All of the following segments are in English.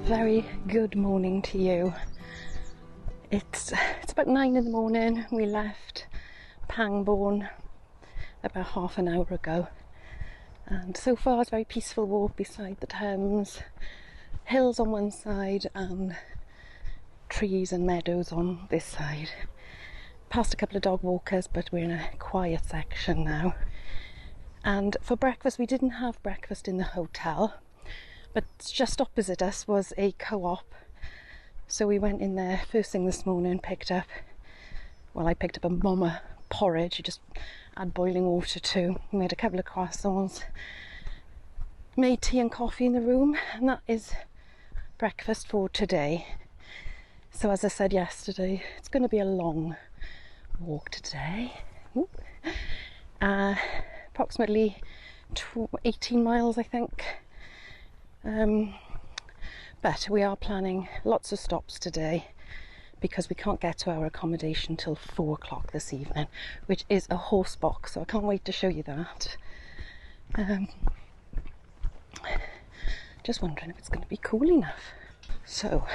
Very good morning to you. It's about 9 in the morning. We left Pangbourne about half an hour ago, and so far it's a very peaceful walk beside the Thames, hills on one side and trees and meadows on this side. Past a couple of dog walkers, but we're in a quiet section now. And for breakfast, we didn't have breakfast in the hotel, but just opposite us was a co-op, so we went in there first thing this morning, I picked up a mama porridge. You just add boiling water to, made a couple of croissants, made tea and coffee in the room, and that is breakfast for today. So as I said yesterday, it's going to be a long walk today. Approximately 18 miles, I think. But we are planning lots of stops today because we can't get to our accommodation till 4 o'clock this evening, which is a horsebox, so I can't wait to show you that. Just wondering if it's going to be cool enough. So,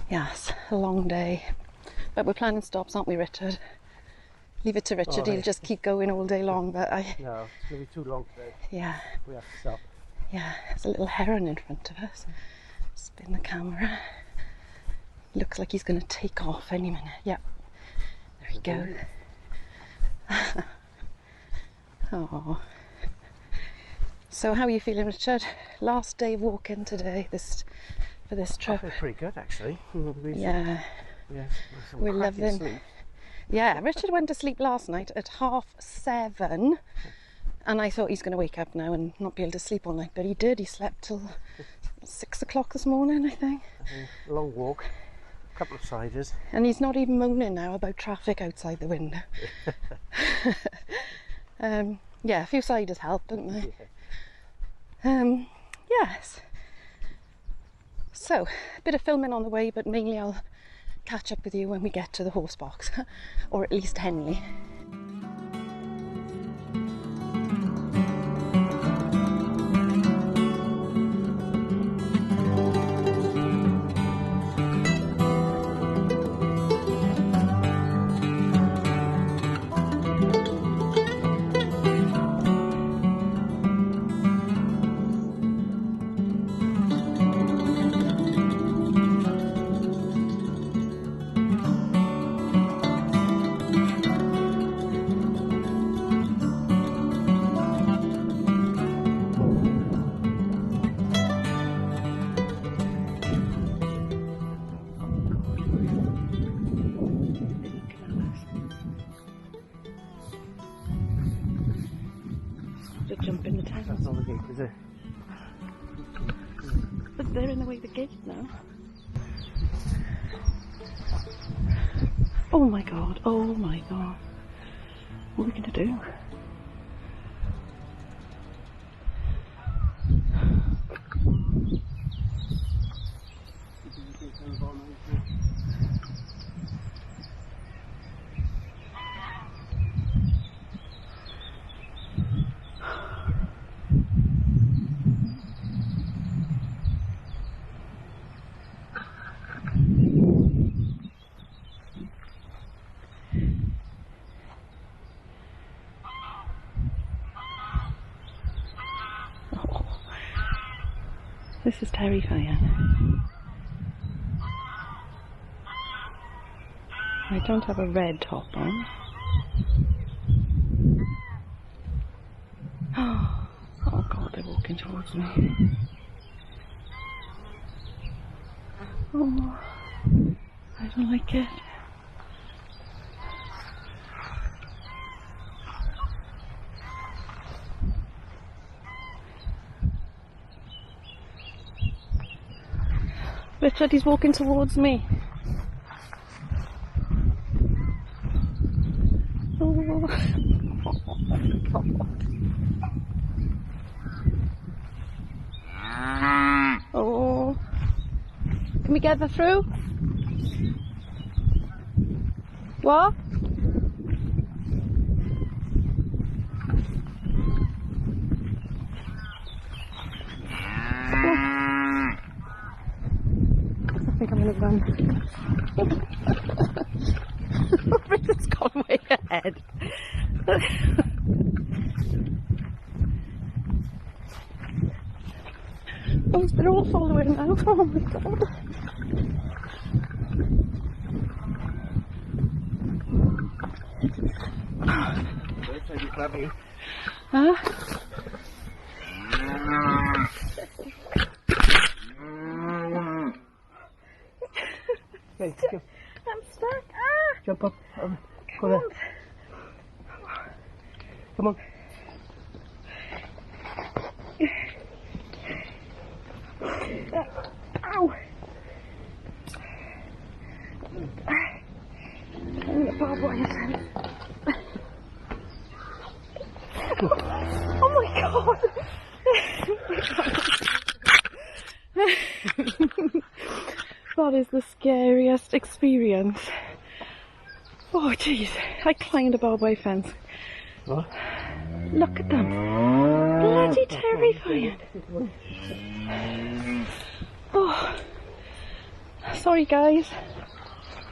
yes, a long day, but we're planning stops, aren't we, Richard? Leave it to Richard, he'll just keep going all day long, but No, it's going to be too long today. Yeah. We have to stop. Yeah, there's a little heron in front of us. Spin the camera. Looks like he's going to take off any minute. Yep, there we go. Oh. So how are you feeling, Richard? Last day of walking today, for this trip. I feel pretty good, actually. Yeah. We're loving. Sleep. Yeah, Richard went to sleep last night at 7:30. And I thought he's going to wake up now and not be able to sleep all night, but he did. He slept till 6 o'clock this morning, I think. A long walk, a couple of ciders. And he's not even moaning now about traffic outside the window. Yeah, a few ciders help, don't they? Yeah. Yes. So, a bit of filming on the way, but mainly I'll catch up with you when we get to the horsebox, or at least Henley. To jump in the Thames. That's not the gate, is it? But they're in the way of the gate now. Oh my god, oh my god. What are we going to do? This is terrifying. I don't have a red top on. Oh god, they're walking towards me. Oh, I don't like it. Richard, he's walking towards me. Oh. Oh. Can we get through? What? of them. Richard's gone way ahead. Oh, they're all following now. Oh my god. Huh? Okay, go. I'm stuck. Ah! Jump up. Go there. Come on. Ow! I'm gonna barbed wire fence. Oh my god! That is the scariest experience. Oh jeez, I climbed a barbed wire fence. What? Look at them. Bloody terrifying. Oh, sorry guys.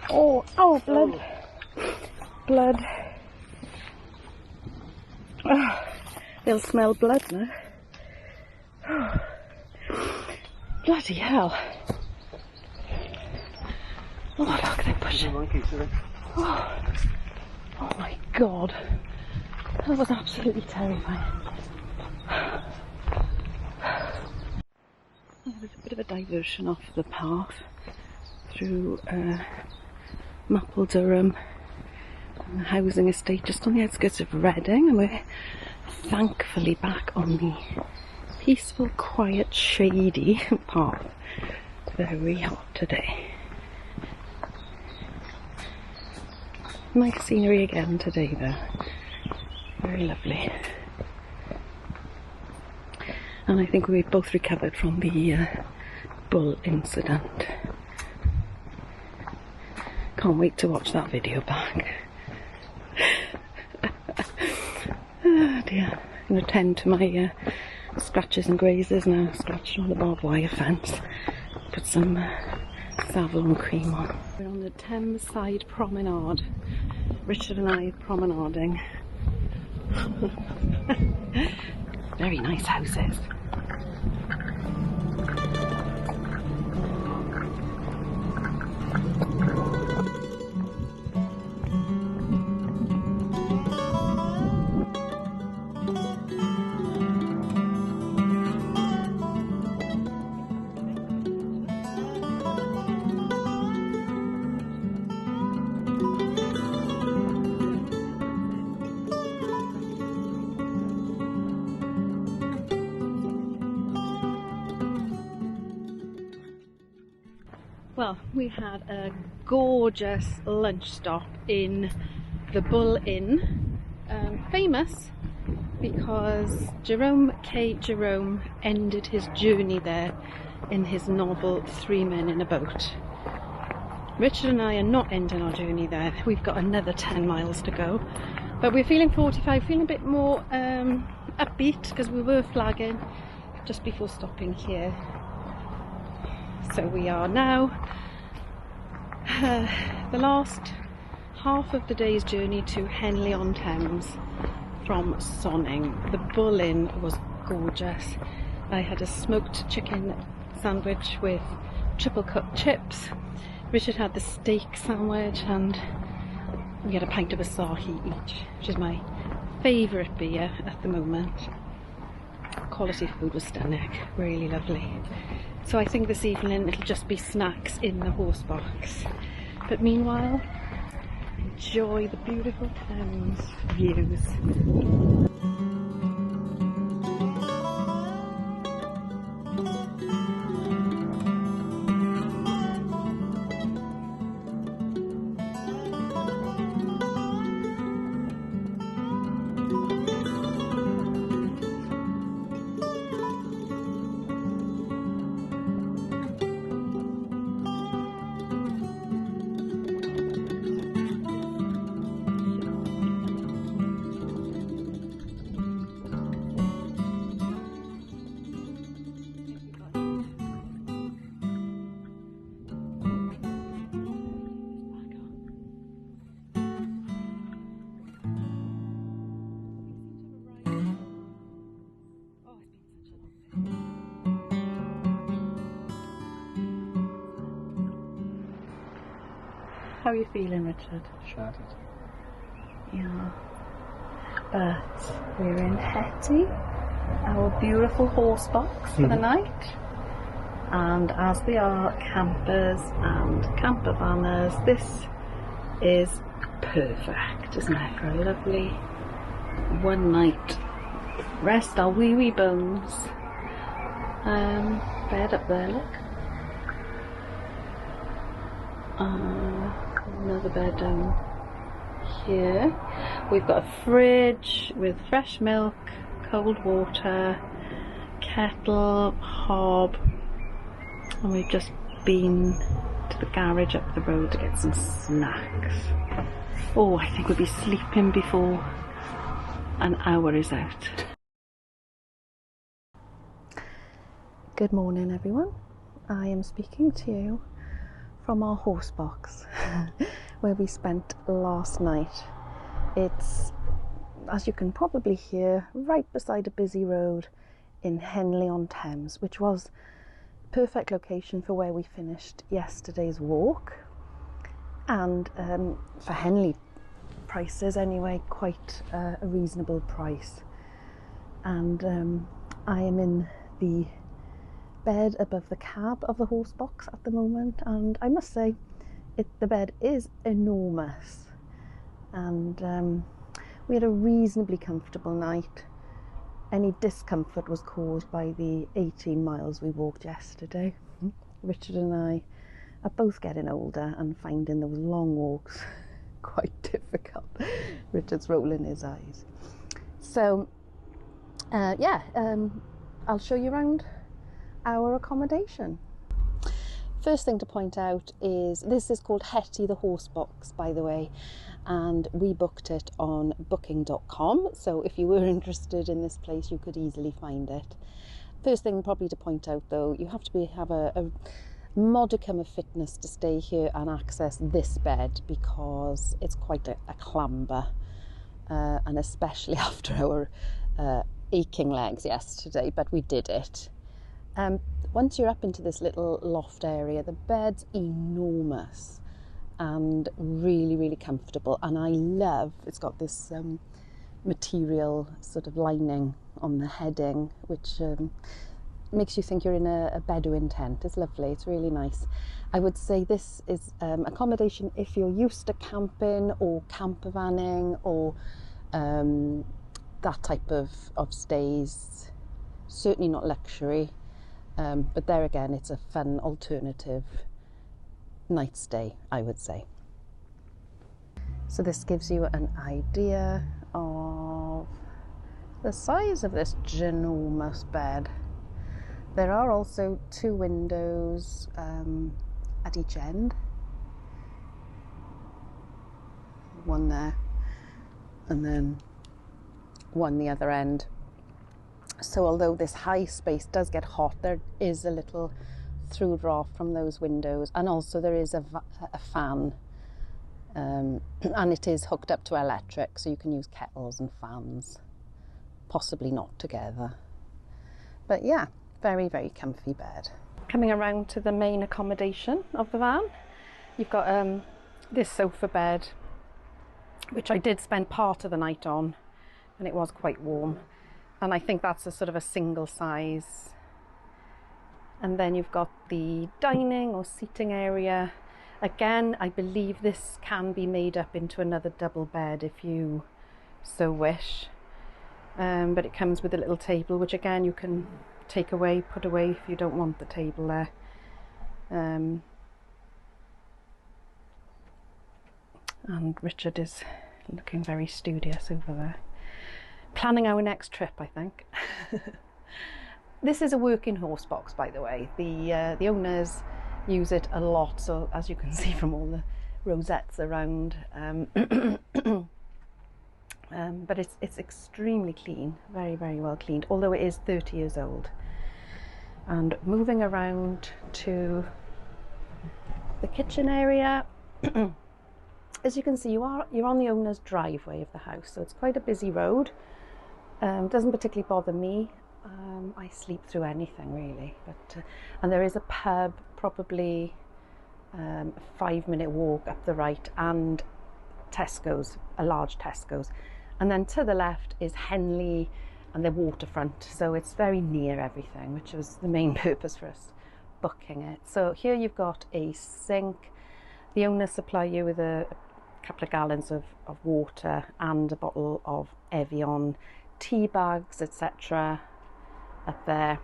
Oh, blood. Blood. Oh, they'll smell blood now. Oh, bloody hell. Oh look, they're pushing. Oh my god. That was absolutely terrifying. There's a bit of a diversion off the path through Mapplederham housing estate just on the outskirts of Reading, and we're thankfully back on the peaceful, quiet, shady path. Very hot today. Nice scenery again today though. Very lovely. And I think we both recovered from the bull incident. Can't wait to watch that video back. Oh dear. I'm going to tend to my scratches and grazes now. Scratched on the barbed wire fence. Put some Savlon cream on. We're on the Thames side promenade. Richard and I promenading. Very nice houses. Well, we had a gorgeous lunch stop in the Bull Inn, famous because Jerome K. Jerome ended his journey there in his novel 3 Men in a Boat. Richard and I are not ending our journey there. We've got another 10 miles to go, but we're feeling 45, feeling a bit more upbeat because we were flagging just before stopping here. So we are now the last half of the day's journey to Henley on Thames from Sonning. The Bull Inn was gorgeous. I had a smoked chicken sandwich with triple cut chips. Richard had the steak sandwich, and we had a pint of Asahi each, which is my favourite beer at the moment. Quality food was stunning, really lovely. So I think this evening it'll just be snacks in the horsebox. But meanwhile, enjoy the beautiful Thames views. How are you feeling, Richard? Shattered. Yeah. But we're in Hetty, our beautiful horse box for the night. And as they are campers and camper vanners, this is perfect, isn't it, for a lovely one night rest our wee bones. Bed up there, look. Another bed down here. We've got a fridge with fresh milk, cold water, kettle, hob, and we've just been to the garage up the road to get some snacks. Oh, I think we'll be sleeping before an hour is out. Good morning, everyone. I am speaking to you from our horse box where we spent last night. It's, as you can probably hear, right beside a busy road in Henley on Thames, which was perfect location for where we finished yesterday's walk, and for Henley prices anyway, quite a reasonable price. And I am in the bed above the cab of the horse box at the moment, and I must say the bed is enormous, and we had a reasonably comfortable night. Any discomfort was caused by the 18 miles we walked yesterday. Richard and I are both getting older and finding those long walks quite difficult. Richard's rolling his eyes. So I'll show you around our accommodation. First thing to point out is this is called Hetty the horse box, by the way, and we booked it on booking.com, so if you were interested in this place you could easily find it. First thing probably to point out though, you have to have a modicum of fitness to stay here and access this bed, because it's quite a clamber, and especially after our aching legs yesterday, but we did it. Once you're up into this little loft area, the bed's enormous and really comfortable, and I love it's got this material sort of lining on the heading, which makes you think you're in a Bedouin tent. It's lovely, it's really nice. I would say this is accommodation if you're used to camping or camper vanning or that type of stays. Certainly not luxury. But there again, it's a fun alternative night stay, I would say. So this gives you an idea of the size of this ginormous bed. There are also 2 windows at each end. One there, and then one the other end. So although this high space does get hot, there is a little through draft from those windows, and also there is a fan, and it is hooked up to electric, so you can use kettles and fans, possibly not together. But yeah, very comfy bed. Coming around to the main accommodation of the van, you've got this sofa bed, which I did spend part of the night on, and it was quite warm. And I think that's a sort of a single size. And then you've got the dining or seating area. Again, I believe this can be made up into another double bed if you so wish. But it comes with a little table, which again you can take away, put away if you don't want the table there. And Richard is looking very studious over there. Planning our next trip, I think. This is a working horse box, by the way. The owners use it a lot, so as you can see from all the rosettes around, but it's extremely clean, very well cleaned, although it is 30 years old. And moving around to the kitchen area, as you can see, you're on the owner's driveway of the house, so it's quite a busy road. Doesn't particularly bother me. I sleep through anything really, but and there is a pub probably a 5-minute walk up the right and Tesco's, a large Tesco's, and then to the left is Henley and the waterfront, so it's very near everything, which was the main purpose for us booking it. So here you've got a sink. The owners supply you with a couple of gallons of water and a bottle of Evian, tea bags, etc. up there.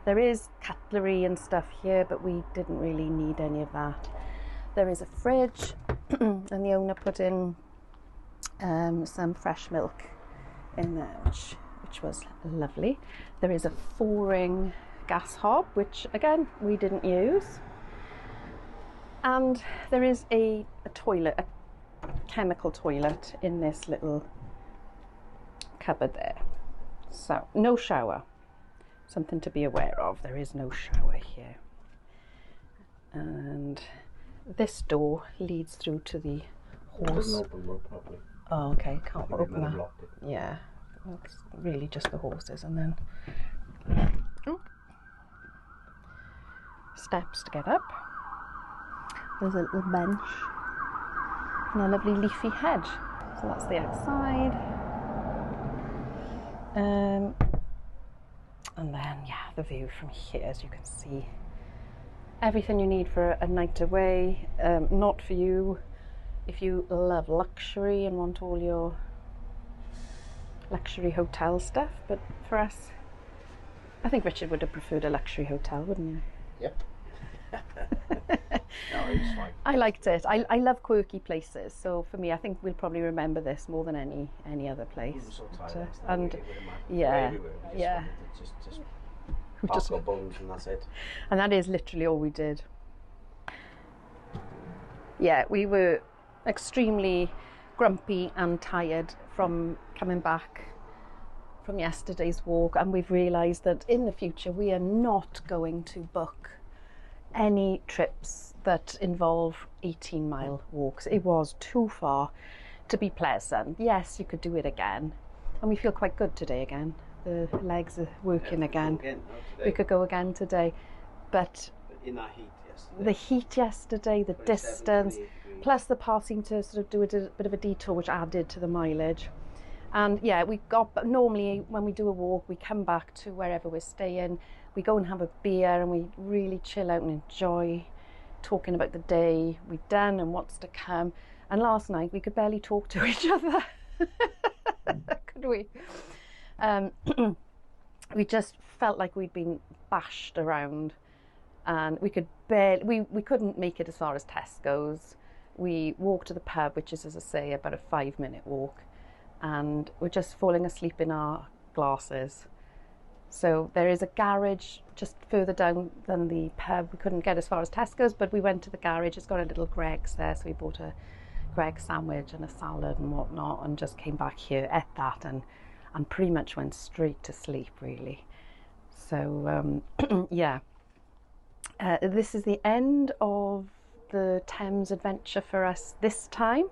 There is cutlery and stuff here, but we didn't really need any of that. There is a fridge and the owner put in some fresh milk in there, which was lovely. There is a 4-ring gas hob, which again we didn't use, and there is a toilet, a chemical toilet in this little cupboard there. So no shower, something to be aware of. There is no shower here, and this door leads through to the horse. It doesn't open properly. Oh, okay, can't open that. Yeah, well, it's really just the horses, and then steps to get up. There's a little bench and a lovely leafy hedge. So that's the outside. And then, yeah, the view from here, as you can see. Everything you need for a night away. Not for you if you love luxury and want all your luxury hotel stuff, but for us, I think Richard would have preferred a luxury hotel, wouldn't you? Yep. No, it's fine. I liked it. I love quirky places, so for me, I think we'll probably remember this more than any other place. We were so tired and yeah, we just park our bones and that's it. And that is literally all we did. Yeah, we were extremely grumpy and tired from coming back from yesterday's walk, and we've realised that in the future we are not going to book any trips that involve 18-mile walks. It was too far to be pleasant. Yes, you could do it again, and we feel quite good today again. The legs are working again. We could go again today, but in that heat yesterday. The heat yesterday, the distance, plus the path seemed to sort of do a bit of a detour, which added to the mileage. And yeah, normally when we do a walk, we come back to wherever we're staying, we go and have a beer and we really chill out and enjoy talking about the day we've done and what's to come. And last night we could barely talk to each other, could we? We just felt like we'd been bashed around, and we couldn't make it as far as Tesco's. We walked to the pub, which is, as I say, about a 5-minute walk, and we're just falling asleep in our glasses. So there is a garage just further down than the pub. We couldn't get as far as Tesco's, but we went to the garage. It's got a little Greg's there, so we bought a Greg's sandwich and a salad and whatnot, and just came back here, ate that, and pretty much went straight to sleep, really. So yeah, this is the end of the Thames adventure for us this time.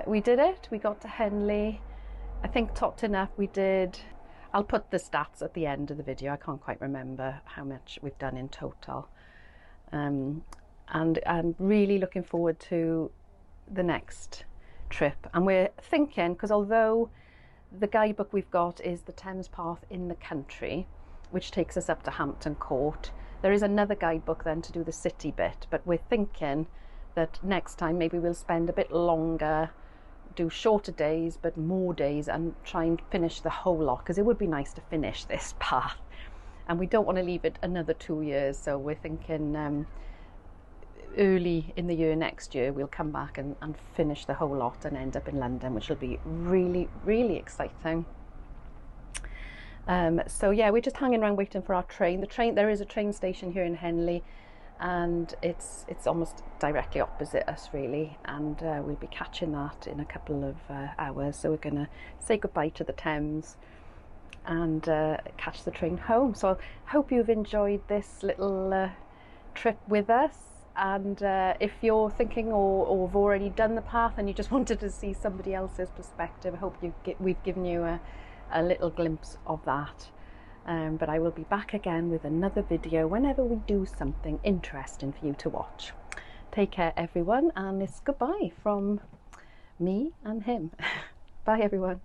We did it. We got to Henley. I think totting up we did, I'll put the stats at the end of the video. I can't quite remember how much we've done in total. And I'm really looking forward to the next trip. And we're thinking, because although the guidebook we've got is the Thames Path in the country, which takes us up to Hampton Court, there is another guidebook then to do the city bit, but we're thinking that next time maybe we'll spend a bit longer, do shorter days but more days, and try and finish the whole lot, because it would be nice to finish this path and we don't want to leave it another 2 years. So we're thinking early in the year next year we'll come back and finish the whole lot and end up in London, which will be really, really exciting. So yeah, we're just hanging around waiting for our train. There is a train station here in Henley, and it's almost directly opposite us, really, and we'll be catching that in a couple of hours. So we're going to say goodbye to the Thames and catch the train home. So I hope you've enjoyed this little trip with us, and if you're thinking or have already done the path and you just wanted to see somebody else's perspective, I hope we've given you a little glimpse of that. But I will be back again with another video whenever we do something interesting for you to watch. Take care, everyone, and it's goodbye from me and him. Bye, everyone.